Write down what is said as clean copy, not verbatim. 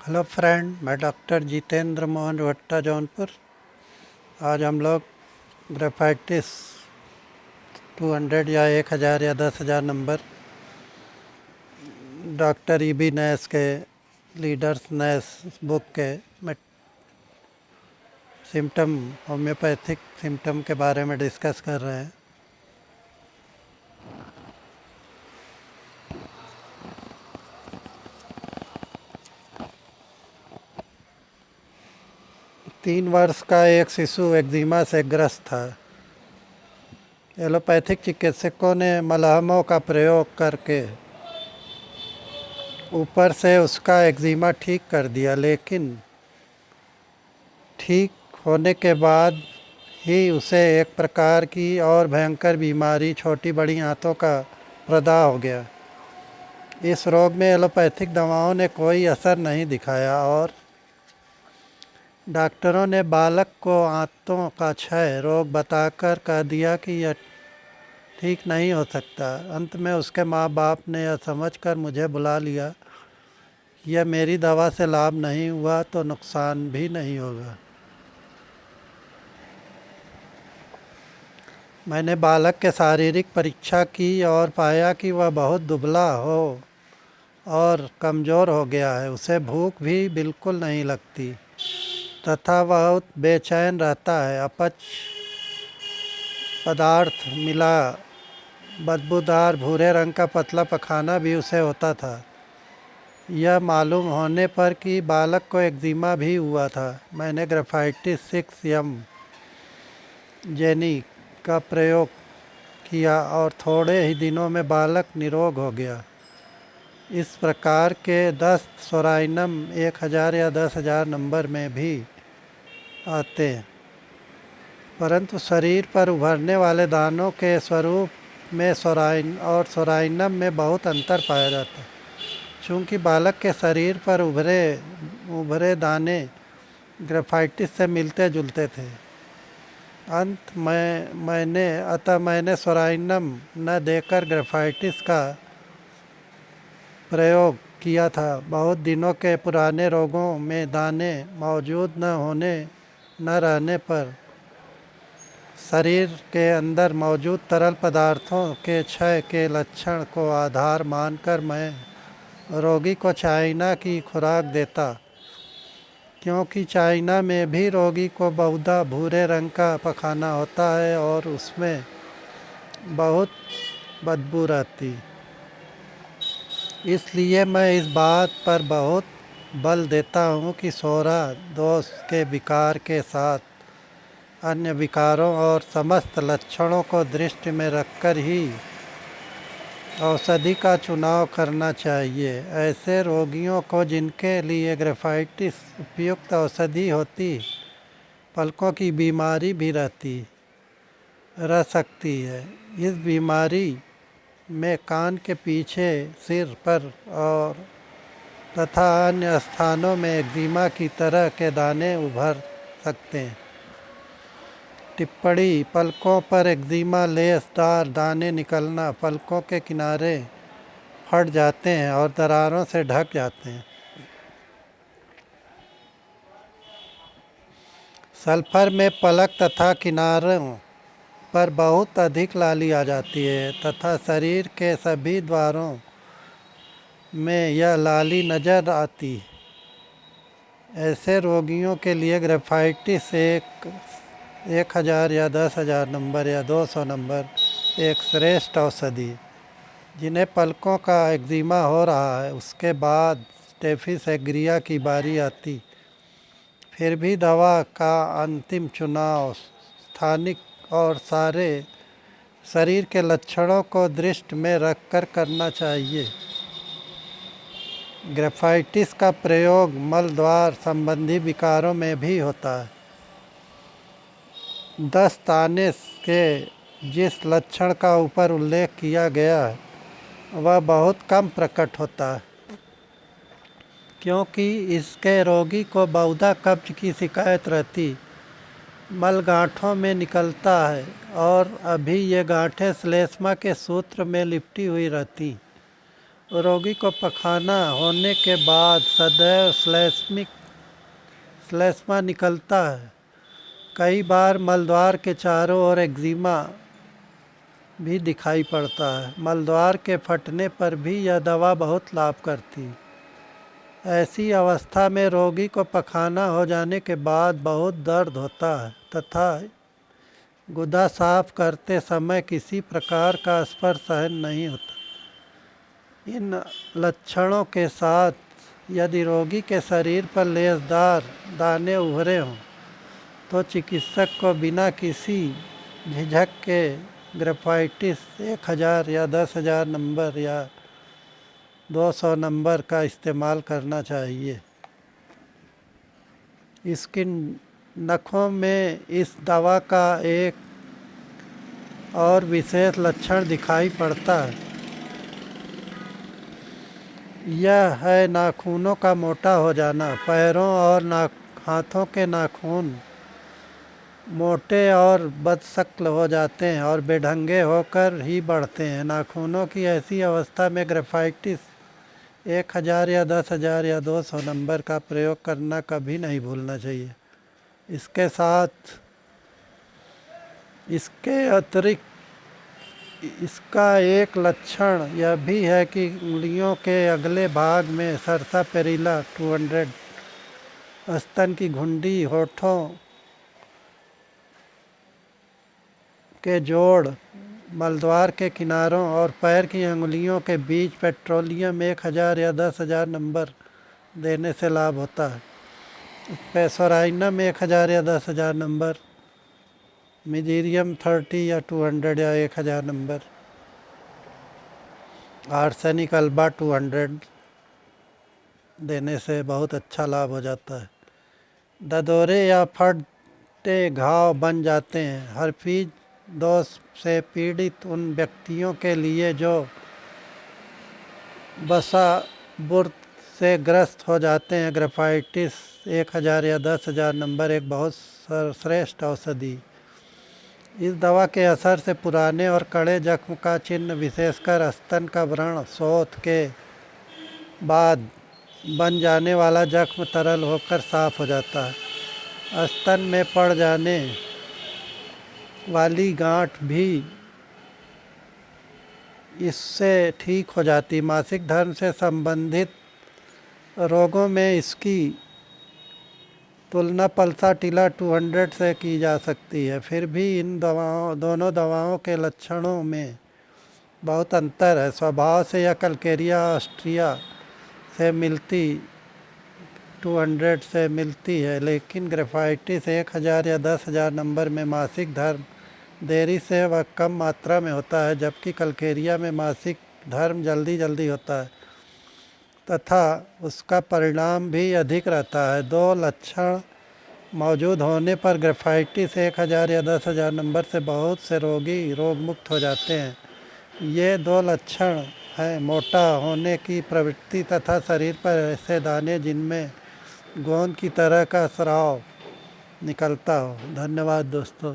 Hello friend, मैं doctor Jitendra Mohan भट्टा जौनपुर। आज हम लोग ग्रेफाइटिस 200 या 1000 या 10,000 नंबर डॉक्टर ई बी नैस के लीडर्स नैस बुक के सिम्टम होम्योपैथिक सिम्टम के बारे में डिस्कस कर रहे हैं। तीन वर्ष का एक शिशु एक्जिमा से ग्रस्त था। एलोपैथिक चिकित्सकों ने मलहमों का प्रयोग करके ऊपर से उसका एक्जिमा ठीक कर दिया, लेकिन ठीक होने के बाद ही उसे एक प्रकार की और भयंकर बीमारी छोटी बड़ी आंतों का प्रदाह हो गया। इस रोग में एलोपैथिक दवाओं ने कोई असर नहीं दिखाया और डॉक्टरों ने बालक को आंतों का क्षय रोग बताकर कह दिया कि यह ठीक नहीं हो सकता। अंत में उसके माँ बाप ने यह समझकर मुझे बुला लिया, यह मेरी दवा से लाभ नहीं हुआ तो नुकसान भी नहीं होगा। मैंने बालक के शारीरिक परीक्षा की और पाया कि वह बहुत दुबला हो और कमज़ोर हो गया है। उसे भूख भी बिल्कुल नहीं लगती तथा वह बेचैन रहता है। अपच पदार्थ मिला बदबूदार भूरे रंग का पतला पखाना भी उसे होता था। यह मालूम होने पर कि बालक को एक्जिमा भी हुआ था, मैंने ग्रेफाइटिस 6M जेनी का प्रयोग किया और थोड़े ही दिनों में बालक निरोग हो गया। इस प्रकार के 10 सोराइनम 1000 या 10,000 नंबर में भी आते हैं, परंतु शरीर पर उभरने वाले दानों के स्वरूप में सोराइन और सोराइनम में बहुत अंतर पाया जाता है। चूँकि बालक के शरीर पर उभरे दाने ग्रेफाइटिस से मिलते जुलते थे, मैंने सोराइनम न देकर ग्रेफाइटिस का प्रयोग किया था। बहुत दिनों के पुराने रोगों में दाने मौजूद न रहने पर शरीर के अंदर मौजूद तरल पदार्थों के क्षय के लक्षण को आधार मानकर मैं रोगी को चाइना की खुराक देता, क्योंकि चाइना में भी रोगी को बहुधा भूरे रंग का पखाना होता है और उसमें बहुत बदबू रहती। इसलिए मैं इस बात पर बहुत बल देता हूँ कि सोरा दोष के विकार के साथ अन्य विकारों और समस्त लक्षणों को दृष्टि में रखकर ही औषधि का चुनाव करना चाहिए। ऐसे रोगियों को जिनके लिए ग्रेफाइटिस उपयुक्त औषधि होती, पलकों की बीमारी भी रह सकती है। इस बीमारी में कान के पीछे, सिर पर और तथा अन्य स्थानों में एक्जिमा की तरह के दाने उभर सकते हैं। टिप्पणी: पलकों पर एक्जिमा लेसदार दाने निकलना, पलकों के किनारे फट जाते हैं और दरारों से ढक जाते हैं। सल्फर में पलक तथा किनारों पर बहुत अधिक लाली आ जाती है तथा शरीर के सभी द्वारों में यह लाली नज़र आती। ऐसे रोगियों के लिए ग्रेफाइटिस 1000 या 10,000 नंबर या 200 नंबर एक श्रेष्ठ औषधि। जिन्हें पलकों का एक्जिमा हो रहा है, उसके बाद स्टेफिस एग्रिया की बारी आती, फिर भी दवा का अंतिम चुनाव स्थानिक और सारे शरीर के लक्षणों को दृष्टि में रखकर करना चाहिए। ग्रेफाइटिस का प्रयोग मल द्वार संबंधी विकारों में भी होता है। दस्त आने के जिस लक्षण का ऊपर उल्लेख किया गया है, वह बहुत कम प्रकट होता है, क्योंकि इसके रोगी को बहुधा कब्ज की शिकायत रहती। मल गांठों में निकलता है और अभी ये गांठें श्लेष्मा के सूत्र में लिपटी हुई रहती रोगी को पखाना होने के बाद सदैव श्लेष्मा निकलता है। कई बार मलद्वार के चारों ओर एक्जिमा भी दिखाई पड़ता है। मलद्वार के फटने पर भी यह दवा बहुत लाभ करती है। ऐसी अवस्था में रोगी को पखाना हो जाने के बाद बहुत दर्द होता है तथा गुदा साफ करते समय किसी प्रकार का स्पर्श सहन नहीं होता। इन लक्षणों के साथ यदि रोगी के शरीर पर लेसदार दाने उभरे हों तो चिकित्सक को बिना किसी झिझक के ग्रेफाइटिस 1000 या 10,000 नंबर या 200 नंबर का इस्तेमाल करना चाहिए। इसकी नखों में इस दवा का एक और विशेष लक्षण दिखाई पड़ता है। यह है नाखूनों का मोटा हो जाना। पैरों और हाथों के नाखून मोटे और बदशक्ल हो जाते हैं और बेढंगे होकर ही बढ़ते हैं। नाखूनों की ऐसी अवस्था में ग्रेफाइटिस 1000 या 10,000 या 200 नंबर का प्रयोग करना कभी नहीं भूलना चाहिए। इसके साथ इसके अतिरिक्त इसका एक लक्षण यह भी है कि उंगलियों के अगले भाग में सर्सापेरिला 200, स्तन की घुंडी, होठों के जोड़, मलद्वार के किनारों और पैर की अंगुलियों के बीच पेट्रोलियम 1000 या 10,000 नंबर देने से लाभ होता है। पैसोराइनम 1000 या 10,000 नंबर, मिजीरियम 30 या 200 या 1000 नंबर, आर्सेनिक अल्बा 200 देने से बहुत अच्छा लाभ हो जाता है। ददोरे या फटे घाव बन जाते हैं। हर्पीज दोष से पीड़ित उन व्यक्तियों के लिए जो बसाबुर्द से ग्रस्त हो जाते हैं, ग्रेफाइटिस 1000 या 10,000 नंबर एक बहुत श्रेष्ठ औषधि। इस दवा के असर से पुराने और कड़े जख्म का चिन्ह, विशेषकर स्तन का व्रण, शोथ के बाद बन जाने वाला जख्म तरल होकर साफ हो जाता है। स्तन में पड़ जाने वाली गांठ भी इससे ठीक हो जाती। मासिक धर्म से संबंधित रोगों में इसकी तुलना पल्साटिला 200 से की जा सकती है। फिर भी इन दोनों दवाओं के लक्षणों में बहुत अंतर है। स्वभाव से यह कल्केरिया ऑस्ट्रिया से मिलती 200 से मिलती है, लेकिन ग्रेफाइटिस 1000 या 10,000 नंबर में मासिक धर्म देरी से व कम मात्रा में होता है, जबकि कल्केरिया में मासिक धर्म जल्दी होता है तथा उसका परिणाम भी अधिक रहता है। दो लक्षण मौजूद होने पर ग्रेफाइटिस 1000 या 10,000 नंबर से बहुत से रोगी रोग मुक्त हो जाते हैं। ये दो लक्षण हैं मोटा होने की प्रवृत्ति तथा शरीर पर ऐसे दाने जिनमें गोंद की तरह का स्राव निकलता हो। धन्यवाद दोस्तों।